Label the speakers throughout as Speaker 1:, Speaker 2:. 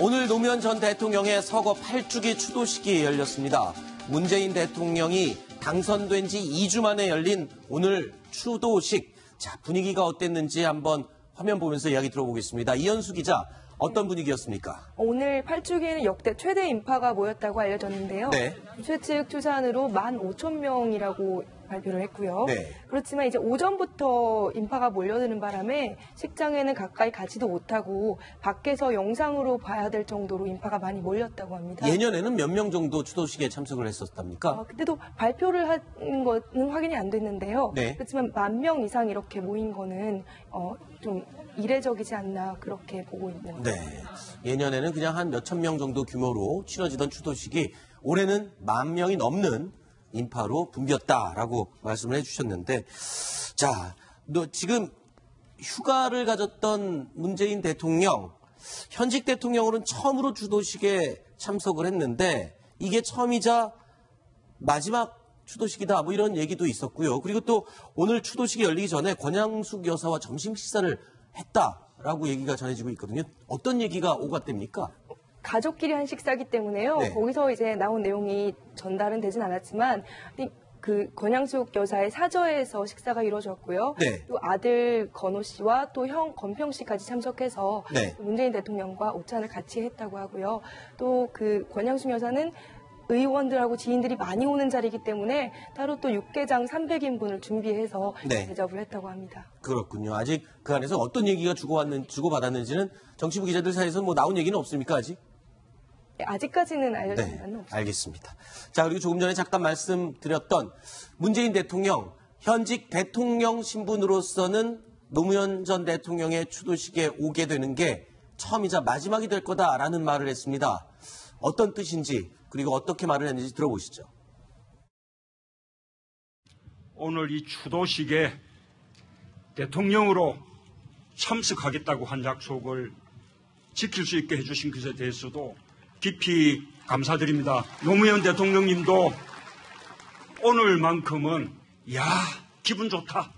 Speaker 1: 오늘 노무현 전 대통령의 서거 8주기 추도식이 열렸습니다. 문재인 대통령이 당선된 지 2주 만에 열린 오늘 추도식. 자, 분위기가 어땠는지 한번 화면 보면서 이야기 들어보겠습니다. 이현수 기자, 어떤 분위기였습니까?
Speaker 2: 오늘 8주기에는 역대 최대 인파가 모였다고 알려졌는데요.
Speaker 1: 네.
Speaker 2: 최측 추산으로 15,000명이라고 발표를 했고요.
Speaker 1: 네.
Speaker 2: 그렇지만 이제 오전부터 인파가 몰려드는 바람에 식장에는 가까이 가지도 못하고 밖에서 영상으로 봐야 될 정도로 인파가 많이 몰렸다고 합니다.
Speaker 1: 예년에는 몇 명 정도 추도식에 참석을 했었답니까?
Speaker 2: 그때도 발표를 하는 거는 확인이 안 됐는데요.
Speaker 1: 네.
Speaker 2: 그렇지만 10,000명 이상 이렇게 모인 거는 좀 이례적이지 않나 그렇게 보고 있는 거죠.
Speaker 1: 네. 예년에는 그냥 한 몇천 명 정도 규모로 치러지던 추도식이 올해는 10,000명이 넘는 인파로 붐볐다라고 말씀을 해주셨는데, 자, 지금 휴가를 가졌던 문재인 대통령, 현직 대통령으로는 처음으로 추도식에 참석을 했는데 이게 처음이자 마지막 추도식이다, 뭐 이런 얘기도 있었고요. 그리고 또 오늘 추도식이 열리기 전에 권양숙 여사와 점심 식사를 했다라고 얘기가 전해지고 있거든요. 어떤 얘기가 오갔답니까?
Speaker 2: 가족끼리 한 식사기 때문에요.
Speaker 1: 네.
Speaker 2: 거기서 이제 나온 내용이 전달은 되진 않았지만 그 권양숙 여사의 사저에서 식사가 이루어졌고요.
Speaker 1: 네.
Speaker 2: 또 아들 건호 씨와 또 형 건평 씨까지 참석해서
Speaker 1: 네.
Speaker 2: 문재인 대통령과 오찬을 같이 했다고 하고요. 또 그 권양숙 여사는 의원들하고 지인들이 많이 오는 자리이기 때문에 따로 또 육개장 300인분을 준비해서
Speaker 1: 네.
Speaker 2: 대접을 했다고 합니다.
Speaker 1: 그렇군요. 아직 그 안에서 어떤 얘기가 주고받았는지는 정치부 기자들 사이에서 뭐 나온 얘기는 없습니까, 아직?
Speaker 2: 네, 아직까지는 알려진 바는
Speaker 1: 네,
Speaker 2: 없습니다.
Speaker 1: 알겠습니다. 자, 그리고 조금 전에 잠깐 말씀드렸던 문재인 대통령, 현직 대통령 신분으로서는 노무현 전 대통령의 추도식에 오게 되는 게 처음이자 마지막이 될 거다라는 말을 했습니다. 어떤 뜻인지, 그리고 어떻게 말을 했는지 들어보시죠.
Speaker 3: 오늘 이 추도식에 대통령으로 참석하겠다고 한 약속을 지킬 수 있게 해주신 것에 대해서도 깊이 감사드립니다. 노무현 대통령님도 오늘만큼은 야, 기분 좋다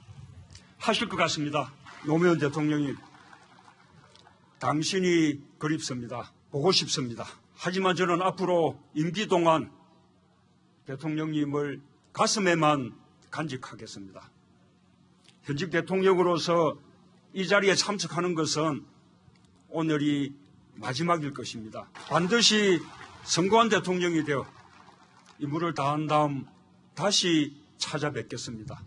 Speaker 3: 하실 것 같습니다. 노무현 대통령님, 당신이 그립습니다. 보고 싶습니다. 하지만 저는 앞으로 임기 동안 대통령님을 가슴에만 간직하겠습니다. 현직 대통령으로서 이 자리에 참석하는 것은 오늘이 마지막일 것입니다. 반드시 선거한 대통령이 되어 임무를 다한 다음 다시 찾아뵙겠습니다.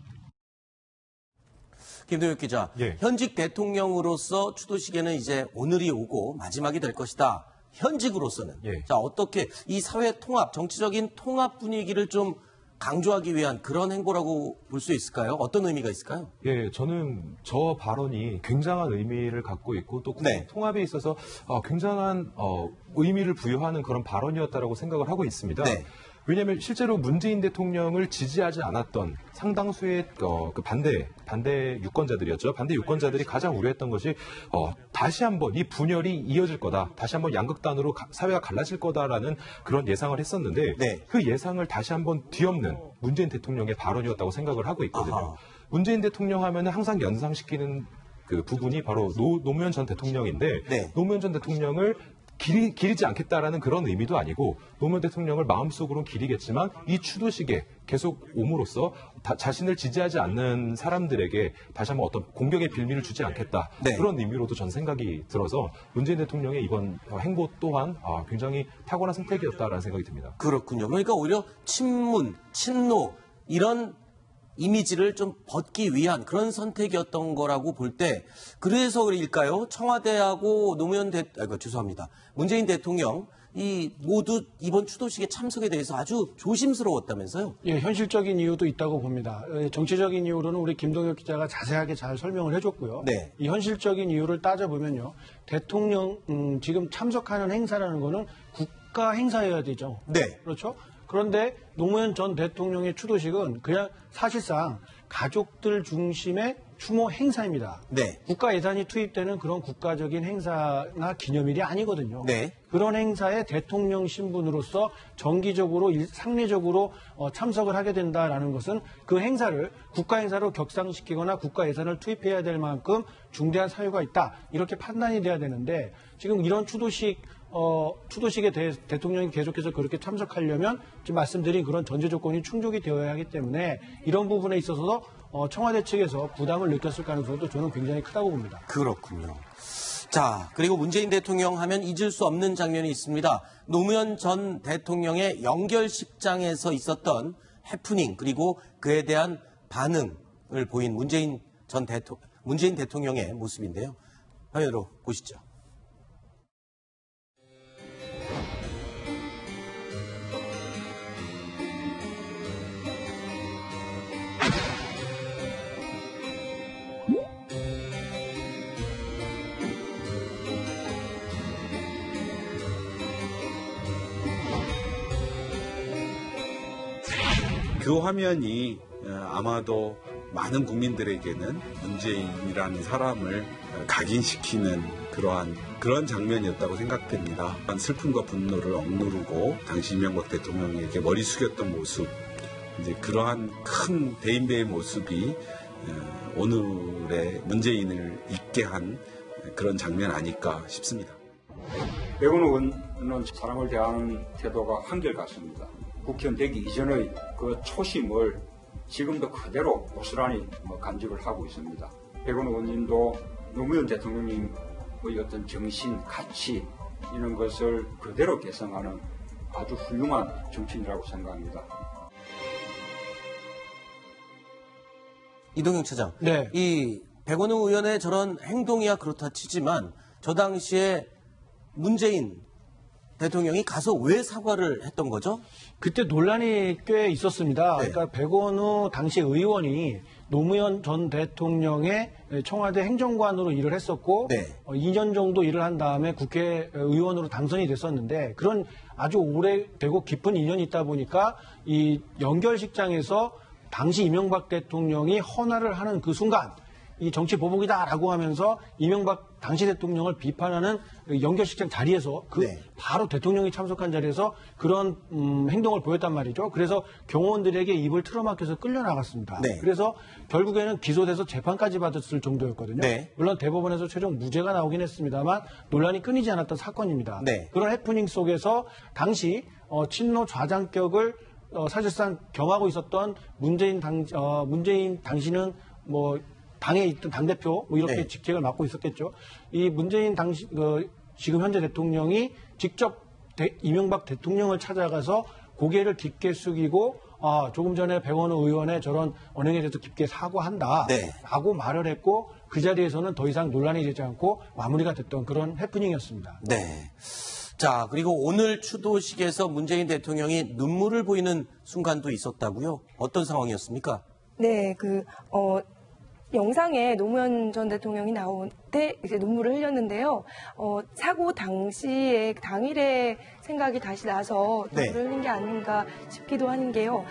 Speaker 1: 김동혁 기자,
Speaker 4: 예.
Speaker 1: 현직 대통령으로서 추도식에는 이제 오늘이 오고 마지막이 될 것이다. 현직으로서는.
Speaker 4: 예.
Speaker 1: 자, 어떻게 이 사회 통합, 정치적인 통합 분위기를 좀 강조하기 위한 그런 행보라고 볼 수 있을까요? 어떤 의미가 있을까요?
Speaker 4: 예, 저는 저 발언이 굉장한 의미를 갖고 있고 또
Speaker 1: 네.
Speaker 4: 통합에 있어서 굉장한 의미를 부여하는 그런 발언이었다라고 생각을 하고 있습니다.
Speaker 1: 네.
Speaker 4: 왜냐하면 실제로 문재인 대통령을 지지하지 않았던 상당수의 그 반대 유권자들이었죠. 반대 유권자들이 가장 우려했던 것이 다시 한번 이 분열이 이어질 거다. 다시 한번 양극단으로 사회가 갈라질 거다라는 그런 예상을 했었는데
Speaker 1: 네.
Speaker 4: 그 예상을 다시 한번 뒤엎는 문재인 대통령의 발언이었다고 생각을 하고 있거든요.
Speaker 1: 아하.
Speaker 4: 문재인 대통령 하면은 항상 연상시키는 그 부분이 바로 노무현 전 대통령인데
Speaker 1: 네.
Speaker 4: 노무현 전 대통령을 기리지 않겠다라는 그런 의미도 아니고 노무현 대통령을 마음속으로는 기리겠지만 이 추도식에 계속 옴으로써 자신을 지지하지 않는 사람들에게 다시 한번 어떤 공격의 빌미를 주지 않겠다.
Speaker 1: 네.
Speaker 4: 그런 의미로도 전 생각이 들어서 문재인 대통령의 이번 행보 또한 굉장히 탁월한 선택이었다라는 생각이 듭니다.
Speaker 1: 그렇군요. 그러니까 오히려 친문, 친노 이런 이미지를 좀 벗기 위한 그런 선택이었던 거라고 볼 때, 그래서일까요? 청와대하고 죄송합니다. 문재인 대통령 이 모두 이번 추도식의 참석에 대해서 아주 조심스러웠다면서요?
Speaker 5: 예, 현실적인 이유도 있다고 봅니다. 정치적인 이유로는 우리 김동혁 기자가 자세하게 잘 설명을 해줬고요.
Speaker 1: 네.
Speaker 5: 이 현실적인 이유를 따져보면요. 대통령 지금 참석하는 행사라는 거는 국가 행사여야 되죠.
Speaker 1: 네.
Speaker 5: 그렇죠? 그런데 노무현 전 대통령의 추도식은 그냥 사실상 가족들 중심의 추모 행사입니다.
Speaker 1: 네.
Speaker 5: 국가 예산이 투입되는 그런 국가적인 행사나 기념일이 아니거든요.
Speaker 1: 네.
Speaker 5: 그런 행사에 대통령 신분으로서 정기적으로 상례적으로 참석을 하게 된다라는 것은 그 행사를 국가 행사로 격상시키거나 국가 예산을 투입해야 될 만큼 중대한 사유가 있다. 이렇게 판단이 돼야 되는데 지금 이런 추도식 추도식에 대통령이 계속해서 그렇게 참석하려면 지금 말씀드린 그런 전제 조건이 충족이 되어야 하기 때문에 이런 부분에 있어서도 청와대 측에서 부담을 느꼈을 가능성도 저는 굉장히 크다고 봅니다.
Speaker 1: 그렇군요. 자, 그리고 문재인 대통령 하면 잊을 수 없는 장면이 있습니다. 노무현 전 대통령의 연결식장에서 있었던 해프닝, 그리고 그에 대한 반응을 보인 문재인 대통령의 모습인데요. 화면으로 보시죠.
Speaker 6: 그 화면이 아마도 많은 국민들에게는 문재인이라는 사람을 각인시키는 그런 장면이었다고 생각됩니다. 슬픔과 분노를 억누르고 당시 이명박 대통령에게 머리 숙였던 모습, 이제 그러한 큰 대인배의 모습이 오늘의 문재인을 잊게 한 그런 장면 아닐까 싶습니다.
Speaker 7: 백원우 의원은 사람을 대하는 태도가 한결같습니다. 국회의원 되기 이전의 그 초심을 지금도 그대로 고스란히 간직을 하고 있습니다. 백원우 의원님도 노무현 대통령님의 어떤 정신, 가치 이런 것을 그대로 계승하는 아주 훌륭한 정치인이라고 생각합니다.
Speaker 1: 이동영 차장,
Speaker 5: 네.
Speaker 1: 이 백원우 의원의 저런 행동이야 그렇다 치지만 저 당시에 문재인 대통령이 가서 왜 사과를 했던 거죠?
Speaker 5: 그때 논란이 꽤 있었습니다.
Speaker 1: 네.
Speaker 5: 그러니까 백원우 당시 의원이 노무현 전 대통령의 청와대 행정관으로 일을 했었고
Speaker 1: 네.
Speaker 5: 2년 정도 일을 한 다음에 국회의원으로 당선이 됐었는데 그런 아주 오래되고 깊은 인연이 있다 보니까 이 연결식장에서 당시 이명박 대통령이 헌화를 하는 그 순간 이 정치 보복이다라고 하면서 이명박 당시 대통령을 비판하는 연결식장 자리에서
Speaker 1: 네.
Speaker 5: 바로 대통령이 참석한 자리에서 그런 행동을 보였단 말이죠. 그래서 경호원들에게 입을 틀어막혀서 끌려나갔습니다.
Speaker 1: 네.
Speaker 5: 그래서 결국에는 기소돼서 재판까지 받았을 정도였거든요.
Speaker 1: 네.
Speaker 5: 물론 대법원에서 최종 무죄가 나오긴 했습니다.만 논란이 끊이지 않았던 사건입니다.
Speaker 1: 네.
Speaker 5: 그런 해프닝 속에서 당시 친노 좌장격을 사실상 경하고 있었던 문재인 당시는 당에 있던 당대표 이렇게
Speaker 1: 네.
Speaker 5: 직책을 맡고 있었겠죠. 이 문재인 지금 현재 대통령이 직접 이명박 대통령을 찾아가서 고개를 깊게 숙이고 조금 전에 백원우 의원의 저런 언행에 대해서 깊게 사과한다라고 말을 했고 그 자리에서는 더 이상 논란이 되지 않고 마무리가 됐던 그런 해프닝이었습니다.
Speaker 1: 네. 자, 그리고 오늘 추도식에서 문재인 대통령이 눈물을 보이는 순간도 있었다고요? 어떤 상황이었습니까?
Speaker 2: 네, 영상에 노무현 전 대통령이 나올 때 이제 눈물을 흘렸는데요. 사고 당시에 당일에 생각이 다시 나서 눈물을
Speaker 1: 네.
Speaker 2: 흘린 게 아닌가 싶기도 하는 게요.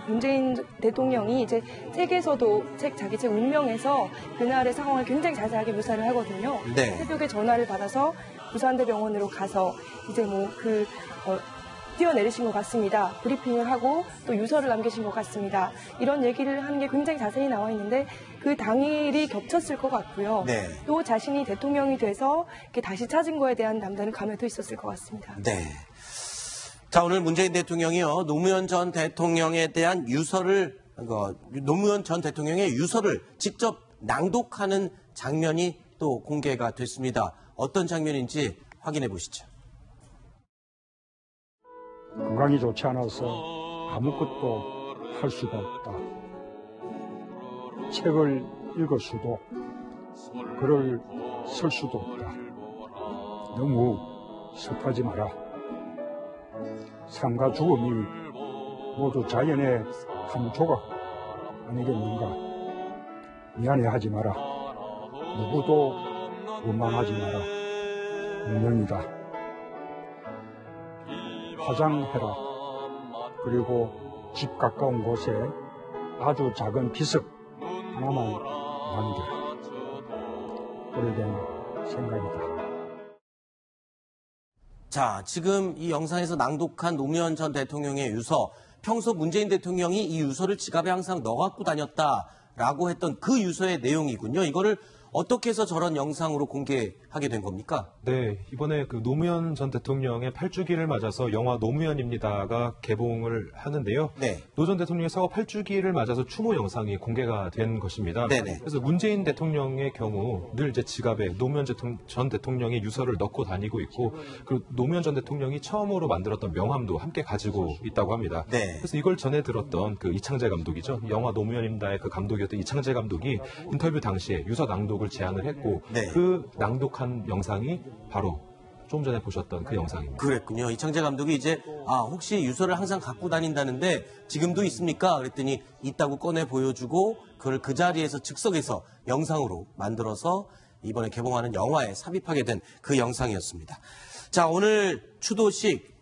Speaker 2: 문재인 대통령이 이제 책에서도 자기 책 운명에서 그날의 상황을 굉장히 자세하게 묘사를 하거든요.
Speaker 1: 네.
Speaker 2: 새벽에 전화를 받아서 부산대병원으로 가서 이제 뛰어내리신 것 같습니다. 브리핑을 하고 또 유서를 남기신 것 같습니다. 이런 얘기를 하는 게 굉장히 자세히 나와 있는데 그 당일이 겹쳤을 것 같고요.
Speaker 1: 네.
Speaker 2: 또 자신이 대통령이 돼서 이렇게 다시 찾은 거에 대한 남다른 감회도 있었을 것 같습니다.
Speaker 1: 네. 자, 오늘 문재인 대통령이요, 노무현 전 대통령에 대한 노무현 전 대통령의 유서를 직접 낭독하는 장면이 또 공개가 됐습니다. 어떤 장면인지 확인해 보시죠.
Speaker 8: 건강이 좋지 않아서 아무것도 할 수가 없다. 책을 읽을 수도, 글을 쓸 수도 없다. 너무 슬퍼하지 마라. 삶과 죽음이 모두 자연의 한 조각 아니겠는가. 미안해하지 마라. 누구도 원망하지 마라. 운명이다. 화장해라. 그리고 집 가까운 곳에 아주 작은 비석 하나만 남겨라. 오래된 생각이다.
Speaker 1: 자, 지금 이 영상에서 낭독한 노무현 전 대통령의 유서, 평소 문재인 대통령이 이 유서를 지갑에 항상 넣어갖고 다녔다라고 했던 그 유서의 내용이군요. 이거를 어떻게 해서 저런 영상으로 공개하게 된 겁니까?
Speaker 4: 네, 이번에 그 노무현 전 대통령의 8주기를 맞아서 영화 노무현입니다가 개봉을 하는데요.
Speaker 1: 네.
Speaker 4: 노 전 대통령의 사고 8주기를 맞아서 추모 영상이 공개가 된 것입니다.
Speaker 1: 네네.
Speaker 4: 그래서 문재인 대통령의 경우 늘 이제 지갑에 노무현 전 대통령의 유서를 넣고 다니고 있고, 그리고 노무현 전 대통령이 처음으로 만들었던 명함도 함께 가지고 있다고 합니다.
Speaker 1: 네.
Speaker 4: 그래서 이걸 전해 들었던 그 이창재 감독이죠. 영화 노무현입니다의 그 감독이었던 이창재 감독이 인터뷰 당시에 유서 낭독을 제안을 했고,
Speaker 1: 네.
Speaker 4: 그 낭독한 영상이 바로 조금 전에 보셨던 그 영상입니다.
Speaker 1: 그랬군요. 이창재 감독이 이제 혹시 유서를 항상 갖고 다닌다는데 지금도 있습니까? 그랬더니 있다고 꺼내 보여주고 그걸 그 자리에서 즉석에서 영상으로 만들어서 이번에 개봉하는 영화에 삽입하게 된 그 영상이었습니다. 자, 오늘 추도식,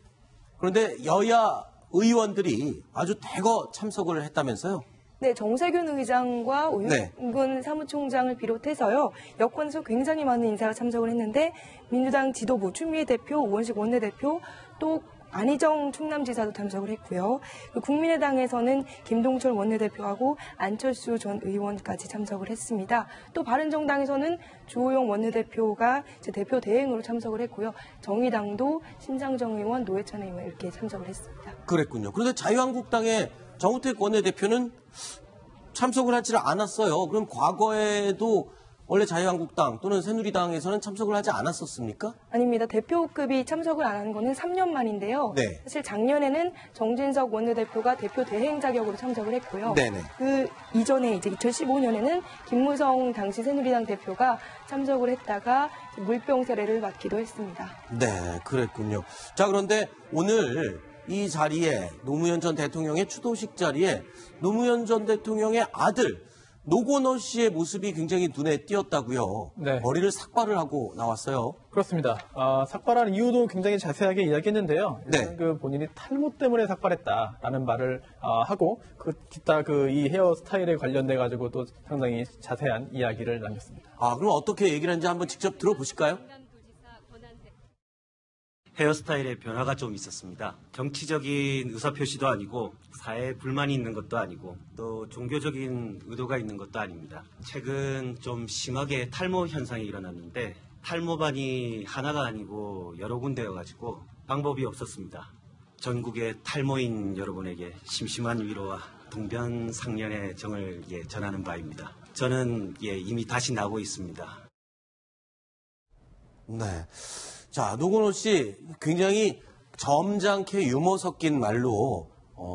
Speaker 1: 그런데 여야 의원들이 아주 대거 참석을 했다면서요?
Speaker 2: 네, 정세균 의장과
Speaker 1: 네.
Speaker 2: 우영근 사무총장을 비롯해서요, 여권에서 굉장히 많은 인사가 참석을 했는데, 민주당 지도부, 추미애 대표, 우원식 원내대표, 또 안희정 충남지사도 참석을 했고요. 국민의당에서는 김동철 원내대표하고 안철수 전 의원까지 참석을 했습니다. 또 바른정당에서는 주호영 원내대표가 이제 대표 대행으로 참석을 했고요. 정의당도 신장정 의원, 노회찬 의원 이렇게 참석을 했습니다.
Speaker 1: 그랬군요. 그런데 자유한국당의 정우택 원내대표는 참석을 하지 않았어요. 그럼 과거에도 원래 자유한국당 또는 새누리당에서는 참석을 하지 않았었습니까?
Speaker 2: 아닙니다. 대표급이 참석을 안 한 거는 3년 만인데요.
Speaker 1: 네.
Speaker 2: 사실 작년에는 정진석 원내대표가 대표 대행 자격으로 참석을 했고요.
Speaker 1: 네네.
Speaker 2: 그 이전에 이제 2015년에는 김무성 당시 새누리당 대표가 참석을 했다가 물병 세례를 맡기도 했습니다.
Speaker 1: 네, 그랬군요. 자, 그런데 오늘 이 자리에 노무현 전 대통령의 추도식 자리에 노무현 전 대통령의 아들 노건호 씨의 모습이 굉장히 눈에 띄었다고요.
Speaker 9: 네.
Speaker 1: 머리를 삭발을 하고 나왔어요.
Speaker 9: 그렇습니다. 삭발한 이유도 굉장히 자세하게 이야기했는데요.
Speaker 1: 네.
Speaker 9: 그 본인이 탈모 때문에 삭발했다라는 말을 하고 기타 이 헤어 스타일에 관련돼 가지고 또 상당히 자세한 이야기를 남겼습니다.
Speaker 1: 그럼 어떻게 얘기를 하는지 한번 직접 들어보실까요?
Speaker 10: 헤어스타일의 변화가 좀 있었습니다. 정치적인 의사표시도 아니고 사회에 불만이 있는 것도 아니고 또 종교적인 의도가 있는 것도 아닙니다. 최근 좀 심하게 탈모 현상이 일어났는데 탈모반이 하나가 아니고 여러 군데여가지고 방법이 없었습니다. 전국의 탈모인 여러분에게 심심한 위로와 동변상련의 정을 전하는 바입니다. 저는 이미 다시 나고 있습니다.
Speaker 1: 네. 자, 노건호 씨 굉장히 점잖게 유머 섞인 말로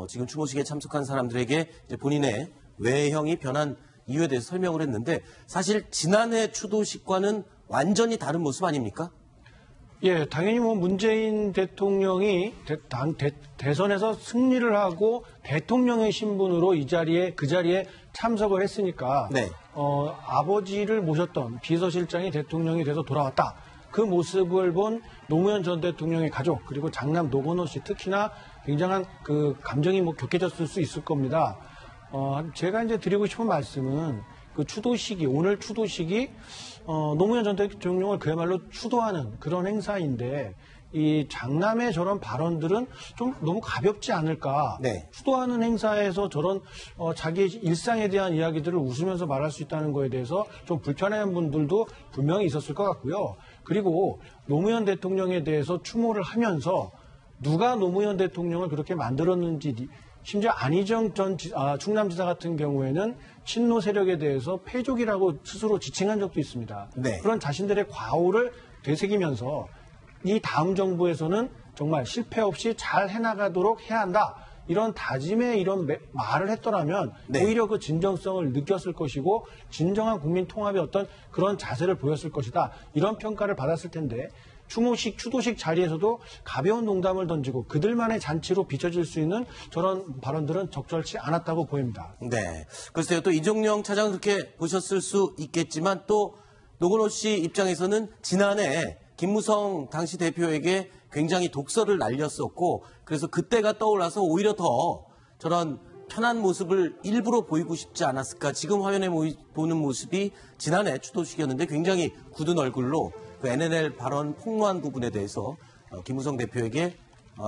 Speaker 1: 지금 추모식에 참석한 사람들에게 이제 본인의 외형이 변한 이유에 대해서 설명을 했는데 사실 지난해 추도식과는 완전히 다른 모습 아닙니까?
Speaker 5: 예, 당연히 문재인 대통령이 대선에서 승리를 하고 대통령의 신분으로 그 자리에 참석을 했으니까
Speaker 1: 네.
Speaker 5: 아버지를 모셨던 비서실장이 대통령이 돼서 돌아왔다. 그 모습을 본 노무현 전 대통령의 가족 그리고 장남 노건호 씨 특히나 굉장한 그 감정이 격해졌을 수 있을 겁니다. 제가 이제 드리고 싶은 말씀은 그 오늘 추도식이 노무현 전 대통령을 그야말로 추도하는 그런 행사인데 이 장남의 저런 발언들은 좀 너무 가볍지 않을까.
Speaker 1: 네.
Speaker 5: 추도하는 행사에서 저런 자기 일상에 대한 이야기들을 웃으면서 말할 수 있다는 거에 대해서 좀 불편한 분들도 분명히 있었을 것 같고요. 그리고 노무현 대통령에 대해서 추모를 하면서 누가 노무현 대통령을 그렇게 만들었는지 심지어 안희정 전 충남지사 같은 경우에는 친노 세력에 대해서 패족이라고 스스로 지칭한 적도 있습니다.
Speaker 1: 네.
Speaker 5: 그런 자신들의 과오를 되새기면서 이 다음 정부에서는 정말 실패 없이 잘 해나가도록 해야 한다. 이런 다짐의 이런 말을 했더라면
Speaker 1: 네.
Speaker 5: 오히려 그 진정성을 느꼈을 것이고 진정한 국민 통합의 어떤 그런 자세를 보였을 것이다. 이런 평가를 받았을 텐데 추도식 자리에서도 가벼운 농담을 던지고 그들만의 잔치로 비춰질 수 있는 저런 발언들은 적절치 않았다고 보입니다.
Speaker 1: 네. 글쎄요. 또 이종영 차장 그렇게 보셨을 수 있겠지만 또 노건호 씨 입장에서는 지난해 김무성 당시 대표에게 굉장히 독설을 날렸었고 그래서 그때가 떠올라서 오히려 더 저런 편한 모습을 일부러 보이고 싶지 않았을까. 지금 화면에 보는 모습이 지난해 추도식이었는데 굉장히 굳은 얼굴로 그 NNL 발언 폭로한 부분에 대해서 김무성 대표에게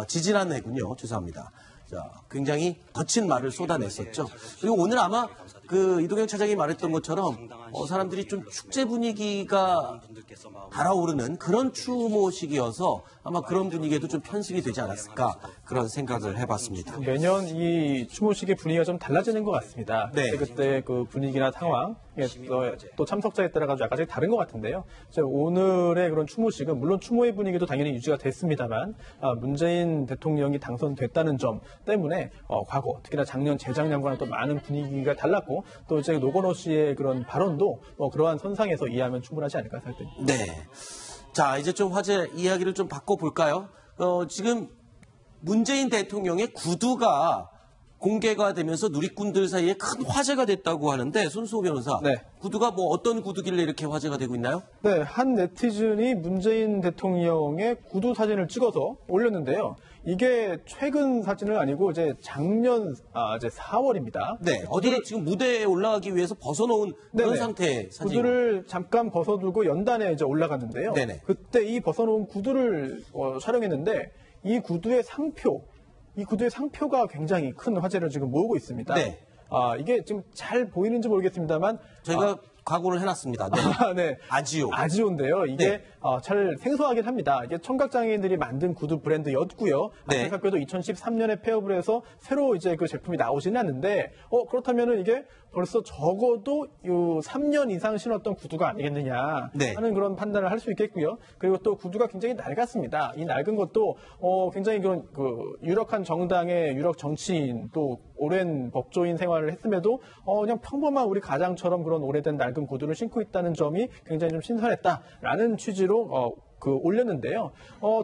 Speaker 1: 지지난 해군요. 죄송합니다. 자, 굉장히 거친 말을 쏟아냈었죠. 그리고 오늘 아마 그 이동영 차장이 말했던 것처럼 사람들이 좀 축제 분위기가 달아오르는 그런 추모식이어서 아마 그런 분위기에도 좀 편승이 되지 않았을까 그런 생각을 해봤습니다.
Speaker 9: 매년 이 추모식의 분위기가 좀 달라지는 것 같습니다.
Speaker 1: 네.
Speaker 9: 그때 그 분위기나 상황, 또 참석자에 따라 가지고 약간씩 다른 것 같은데요. 오늘의 그런 추모식은 물론 추모의 분위기도 당연히 유지가 됐습니다만 문재인 대통령이 당선됐다는 점 때문에 과거 특히나 작년, 재작년과는 또 많은 분위기가 달랐고 또 이제 노건호 씨의 그런 발언도 그러한 선상에서 이해하면 충분하지 않을까 생각됩니다.
Speaker 1: 네. 자, 이제 좀 화제 이야기를 좀 바꿔볼까요? 지금 문재인 대통령의 구두가 공개가 되면서 누리꾼들 사이에 큰 화제가 됐다고 하는데 손수호 변호사,
Speaker 9: 네.
Speaker 1: 구두가 뭐 어떤 구두길래 이렇게 화제가 되고 있나요?
Speaker 9: 네, 한 네티즌이 문재인 대통령의 구두 사진을 찍어서 올렸는데요. 이게 최근 사진은 아니고 이제 작년 이제 4월입니다.
Speaker 1: 네, 어디를 지금 무대에 올라가기 위해서 벗어놓은 그런
Speaker 9: 네네.
Speaker 1: 상태의 사진.
Speaker 9: 구두를 잠깐 벗어두고 연단에 이제 올라갔는데요.
Speaker 1: 네네.
Speaker 9: 그때 이 벗어놓은 구두를 촬영했는데 이 구두의 상표가 굉장히 큰 화제를 지금 모으고 있습니다.
Speaker 1: 네.
Speaker 9: 이게 지금 잘 보이는지 모르겠습니다만
Speaker 1: 저희가 각오를 해놨습니다. 네.
Speaker 9: 네.
Speaker 1: 아지오.
Speaker 9: 아지오인데요. 이게
Speaker 1: 네.
Speaker 9: 잘 생소하긴 합니다. 이게 청각장애인들이 만든 구두 브랜드였고요.
Speaker 1: 네.
Speaker 9: 안타깝게도 2013년에 폐업을 해서 새로 이제 그 제품이 나오지는 않는데 그렇다면은 이게 벌써 적어도 3년 이상 신었던 구두가 아니겠느냐
Speaker 1: 네.
Speaker 9: 하는 그런 판단을 할 수 있겠고요. 그리고 또 구두가 굉장히 낡았습니다. 이 낡은 것도 굉장히 그런 그 유력한 정당의 유력 정치인 또 오랜 법조인 생활을 했음에도 그냥 평범한 우리 가장처럼 그런 오래된 낡은 구두를 신고 있다는 점이 굉장히 좀 신선했다라는 취지로 올렸는데요.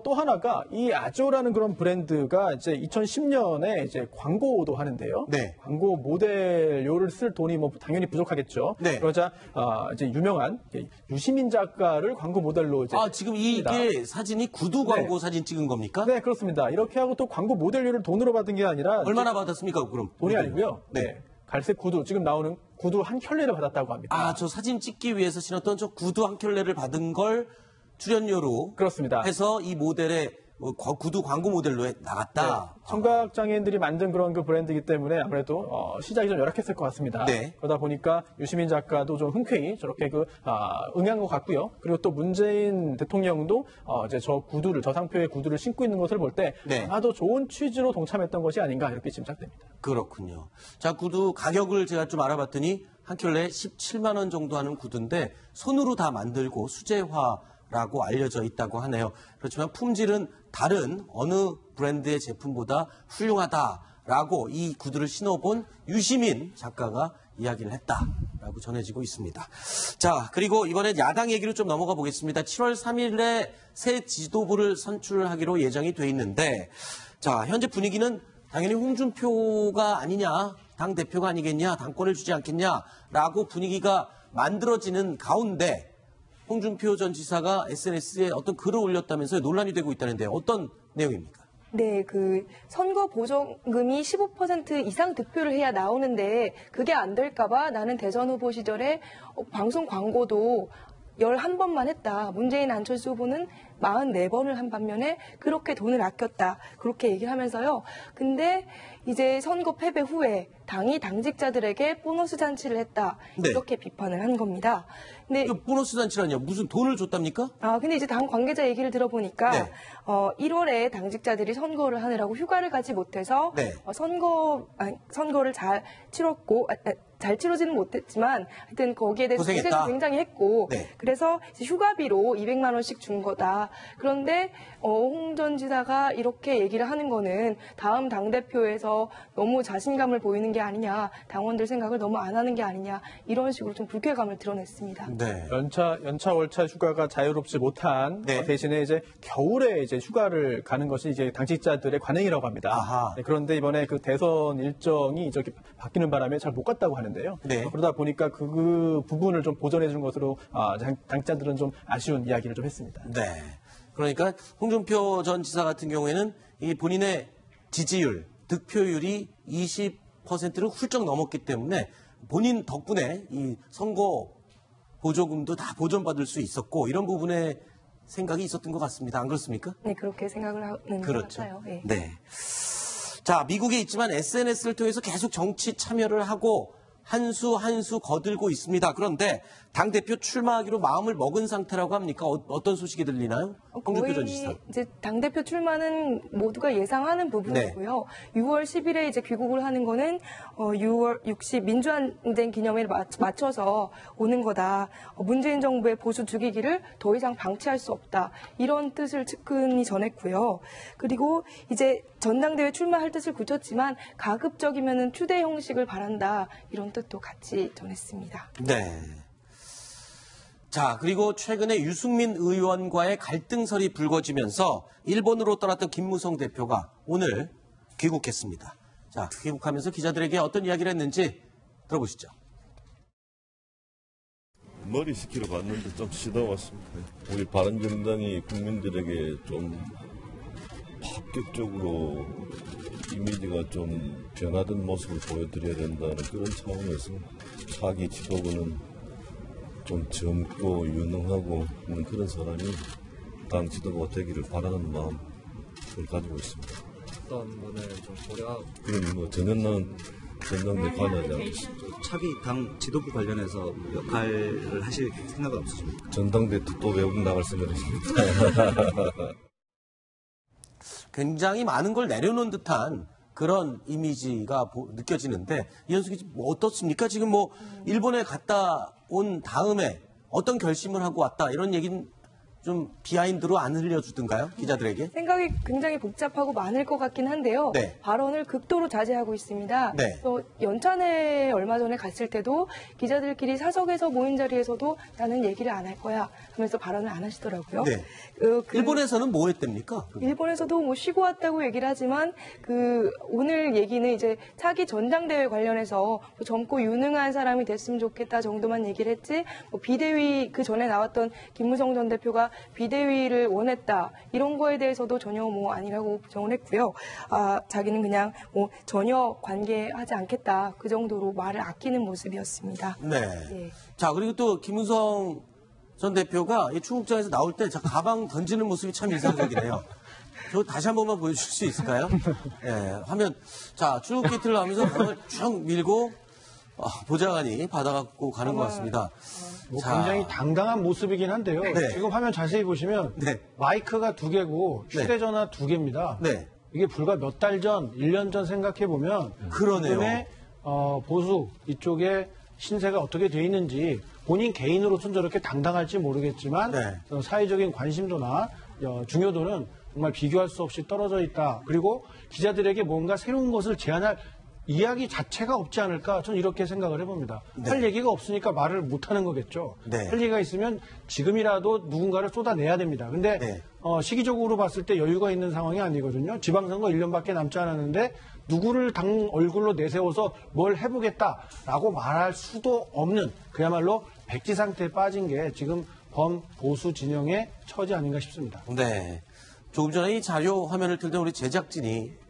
Speaker 9: 또 하나가 이 아조라는 그런 브랜드가 이제 2010년에 이제 광고도 하는데요.
Speaker 1: 네.
Speaker 9: 광고 모델료를 쓸 돈이 뭐 당연히 부족하겠죠.
Speaker 1: 네.
Speaker 9: 그러자 이제 유명한 유시민 작가를 광고 모델로 이제
Speaker 1: 지금 이게 사진이 구두 광고 사진 찍은 겁니까?
Speaker 9: 네, 그렇습니다. 이렇게 하고 또 광고 모델료를 돈으로 받은 게 아니라
Speaker 1: 얼마나 받았습니까, 그럼?
Speaker 9: 돈이 아니고요.
Speaker 1: 네.
Speaker 9: 갈색 구두 지금 나오는 구두 한 켤레를 받았다고 합니다.
Speaker 1: 저 사진 찍기 위해서 신었던 저 구두 한 켤레를 받은 걸 출연료로
Speaker 9: 그렇습니다.
Speaker 1: 해서 이 모델의 구두 광고 모델로 나갔다.
Speaker 9: 청각장애인들이 만든 그런 그 브랜드이기 때문에 아무래도 시작이 좀 열악했을 것 같습니다.
Speaker 1: 네.
Speaker 9: 그러다 보니까 유시민 작가도 좀 흔쾌히 저렇게 응한 것 같고요. 그리고 또 문재인 대통령도 이제 저 상표의 구두를 신고 있는 것을 볼 때
Speaker 1: 네.
Speaker 9: 아마도 좋은 취지로 동참했던 것이 아닌가 이렇게 짐작됩니다.
Speaker 1: 그렇군요. 자, 구두 가격을 제가 좀 알아봤더니 한 켤레 17만 원 정도 하는 구두인데 손으로 다 만들고 수제화라고 알려져 있다고 하네요. 그렇지만 품질은 다른 어느 브랜드의 제품보다 훌륭하다라고 이 구두를 신어본 유시민 작가가 이야기를 했다라고 전해지고 있습니다. 자, 그리고 이번엔 야당 얘기로 좀 넘어가 보겠습니다. 7월 3일에 새 지도부를 선출하기로 예정이 돼 있는데, 자, 현재 분위기는 당연히 홍준표가 아니냐, 당 대표가 아니겠냐, 당권을 주지 않겠냐라고 분위기가 만들어지는 가운데 홍준표 전 지사가 SNS에 어떤 글을 올렸다면서 논란이 되고 있다는데 어떤 내용입니까?
Speaker 2: 네, 그 선거 보조금이 15% 이상 득표를 해야 나오는데 그게 안 될까봐 나는 대선 후보 시절에 방송 광고도 11번만 했다. 문재인 안철수 후보는 44번을 한 반면에 그렇게 돈을 아꼈다. 그렇게 얘기를 하면서요. 근데 이제 선거 패배 후에 당이 당직자들에게 보너스 잔치를 했다.
Speaker 1: 네.
Speaker 2: 이렇게 비판을 한 겁니다. 근데
Speaker 1: 보너스 잔치라니요? 무슨 돈을 줬답니까?
Speaker 2: 근데 이제 당 관계자 얘기를 들어보니까
Speaker 1: 네.
Speaker 2: 1월에 당직자들이 선거를 하느라고 휴가를 가지 못해서
Speaker 1: 네.
Speaker 2: 선거를 잘 치렀고 잘 치러지는 못했지만 하여튼 거기에 대해서
Speaker 1: 고생했다.
Speaker 2: 고생도 굉장히 했고
Speaker 1: 네.
Speaker 2: 그래서 이제 휴가비로 200만 원씩 준 거다. 그런데 홍 전 지사가 이렇게 얘기를 하는 거는 다음 당대표에서 너무 자신감을 보이는 게 아니냐, 당원들 생각을 너무 안 하는 게 아니냐 이런 식으로 좀 불쾌감을 드러냈습니다.
Speaker 1: 네.
Speaker 9: 연차 월차 휴가가 자유롭지 못한
Speaker 1: 네.
Speaker 9: 대신에 이제 겨울에 이제 휴가를 가는 것이 이제 당직자들의 관행이라고 합니다.
Speaker 1: 아하.
Speaker 9: 네, 그런데 이번에 그 대선 일정이 이렇게 바뀌는 바람에 잘 못 갔다고 하는데요.
Speaker 1: 네.
Speaker 9: 그러다 보니까 그 부분을 좀 보전해 준 것으로 당직자들은 좀 아쉬운 이야기를 좀 했습니다.
Speaker 1: 네. 그러니까 홍준표 전 지사 같은 경우에는 이 본인의 지지율, 득표율이 20%를 훌쩍 넘었기 때문에 본인 덕분에 이 선거 보조금도 다 보전받을 수 있었고 이런 부분에 생각이 있었던 것 같습니다. 안 그렇습니까?
Speaker 2: 네, 그렇게 생각을 하는
Speaker 1: 그렇죠.
Speaker 2: 것 같아요. 네.
Speaker 1: 네. 자, 미국에 있지만 SNS를 통해서 계속 정치 참여를 하고 한 수 한 수 거들고 있습니다. 그런데 당대표 출마하기로 마음을 먹은 상태라고 합니까? 어떤 소식이 들리나요? 홍준표 전 지사.
Speaker 2: 이제 당대표 출마는 모두가 예상하는 부분이고요. 6월 10일에 이제 귀국을 하는 거는 6월 60 민주항쟁 기념일에 맞춰서 오는 거다. 문재인 정부의 보수 죽이기를 더 이상 방치할 수 없다. 이런 뜻을 측근이 전했고요. 그리고 이제 전당대회 출마할 뜻을 굳혔지만 가급적이면은 추대 형식을 바란다. 이런 뜻도 같이 전했습니다.
Speaker 1: 네. 자, 그리고 최근에 유승민 의원과의 갈등설이 불거지면서 일본으로 떠났던 김무성 대표가 오늘 귀국했습니다. 자, 귀국하면서 기자들에게 어떤 이야기를 했는지 들어보시죠.
Speaker 11: 머리 식히러 갔는데 좀 쉬다 왔습니다. 우리 바른정당이 국민들에게 좀 합격적으로 이미지가 좀 변화된 모습을 보여드려야 된다는 그런 차원에서 차기 지도부는 좀 젊고 유능하고 있는 그런 사람이 당 지도부가 되기를 바라는 마음을 가지고 있습니다.
Speaker 12: 어떤 면을 좀 고려하고
Speaker 11: 그럼 뭐 전혀 전당대회 관여하지 않겠습니다.
Speaker 12: 차기 당 지도부 관련해서 역할을 하실 생각은 없으십니까?
Speaker 11: 전당대회 또 외국 나갈 생각이십니까?
Speaker 1: 굉장히 많은 걸 내려놓은 듯한 그런 이미지가 느껴지는데 이현숙이 뭐 어떻습니까? 지금 뭐 일본에 갔다 온 다음에 어떤 결심을 하고 왔다 이런 얘기는 좀 비하인드로 안 흘려주던가요? 기자들에게?
Speaker 2: 생각이 굉장히 복잡하고 많을 것 같긴 한데요.
Speaker 1: 네.
Speaker 2: 발언을 극도로 자제하고 있습니다.
Speaker 1: 네.
Speaker 2: 또 연찬회 얼마 전에 갔을 때도 기자들끼리 사석에서 모인 자리에서도 나는 얘기를 안 할 거야 하면서 발언을 안 하시더라고요.
Speaker 1: 네. 일본에서는 뭐 했답니까?
Speaker 2: 일본에서도 뭐 쉬고 왔다고 얘기를 하지만 오늘 얘기는 이제 차기 전당대회 관련해서 뭐 젊고 유능한 사람이 됐으면 좋겠다 정도만 얘기를 했지 뭐 비대위 그 전에 나왔던 김무성 전 대표가 비대위를 원했다 이런 거에 대해서도 전혀 뭐 아니라고 부정을 했고요. 자기는 그냥 뭐 전혀 관계하지 않겠다 그 정도로 말을 아끼는 모습이었습니다.
Speaker 1: 네.
Speaker 2: 예.
Speaker 1: 자, 그리고 또 김무성 전 대표가 이 출국장에서 나올 때 가방 던지는 모습이 참 인상적이네요. 저 다시 한 번만 보여줄 수 있을까요? 예, 화면. 자, 출국 게이트를 하면서 가방을 쭉 밀고 보좌관이 받아갖고 가는 것 같습니다.
Speaker 5: 굉장히 당당한 모습이긴 한데요.
Speaker 1: 네.
Speaker 5: 지금 화면 자세히 보시면
Speaker 1: 네.
Speaker 5: 마이크가 2개고 휴대전화 2개입니다.
Speaker 1: 네.
Speaker 5: 이게 불과 몇 달 전, 1년 전 생각해 보면
Speaker 1: 그러네요.
Speaker 5: 지금의 보수 이쪽에 신세가 어떻게 돼 있는지 본인 개인으로서는 저렇게 당당할지 모르겠지만
Speaker 1: 네.
Speaker 5: 사회적인 관심도나 중요도는 정말 비교할 수 없이 떨어져 있다. 그리고 기자들에게 뭔가 새로운 것을 제안할 이야기 자체가 없지 않을까 저는 이렇게 생각을 해봅니다.
Speaker 1: 네.
Speaker 5: 할 얘기가 없으니까 말을 못하는 거겠죠.
Speaker 1: 네.
Speaker 5: 할 얘기가 있으면 지금이라도 누군가를 쏟아내야 됩니다. 근데
Speaker 1: 네.
Speaker 5: 시기적으로 봤을 때 여유가 있는 상황이 아니거든요. 지방선거 1년밖에 남지 않았는데 누구를 당 얼굴로 내세워서 뭘 해보겠다라고 말할 수도 없는 그야말로 백지 상태에 빠진 게 지금 범보수 진영의 처지 아닌가 싶습니다.
Speaker 1: 네. 조금 전에 이 자료 화면을 틀던 우리 제작진이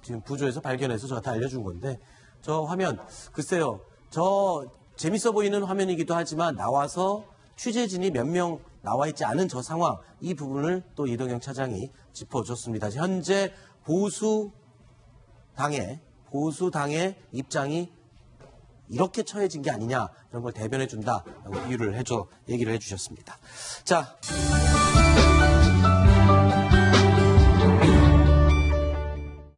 Speaker 1: 지금 부조에서 발견해서 저한테 알려준 건데 저 화면 글쎄요. 저 재밌어 보이는 화면이기도 하지만 나와서 취재진이 몇 명 나와 있지 않은 저 상황 이 부분을 또 이동영 차장이 짚어줬습니다. 현재 보수당의 입장이 이렇게 처해진 게 아니냐 이런 걸 대변해 준다라고 비유를 얘기를 해주셨습니다. 자.